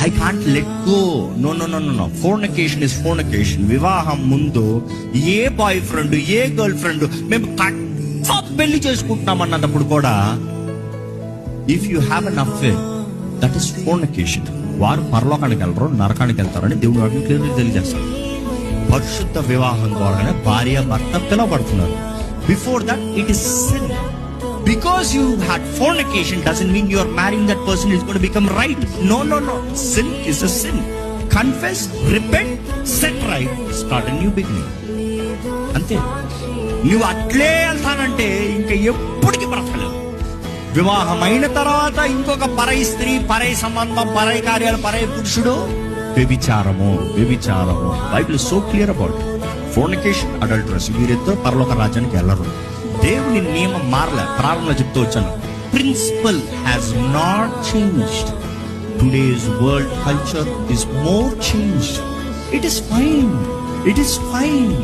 I can't let go. No no no no. Fornication is fornication. వివాహం ముందు ఏ boyfriend, ఏ girlfriend మేము పెళ్లి చేసుకుంటున్నాం అన్నప్పుడు కూడా, if you have an affair, that is fornication. వారు పరలోకానికి వెళ్ళరు, నరకానికి వెళ్తారని దేవుడు వాటిని క్లియర్గా తెలియజేస్తాడు. పరిశుద్ధ వివాహం ద్వారానే భార్య భర్త పిలవబడుతున్నారు. Before that it is sin. Because you had fornication doesn't mean you are marrying that person is going to become right. No no no. Sin is a sin. Confess, repent, set right, start a new beginning. అంతే. నువ్వు అట్లే వెళ్తానంటే ఇంకా ఎప్పటికీ బ్రతకలేవు. వివాహం అయిన తర్వాత ఇంకొక పరై స్త్రీ, పరై సంబంధం, పరై కార్యాలు, పరై పురుషుడు, వ్యభిచారము. Bible so clear about fornication, adulterous. వీరిద్దరూ పరలోక రాజ్యానికి వెళ్ళరు. దేవుని నియమం మారలే. ప్రారంభంలో చెప్తూ వచ్చాను, principle has not changed. Today's world culture is more changed. It is fine.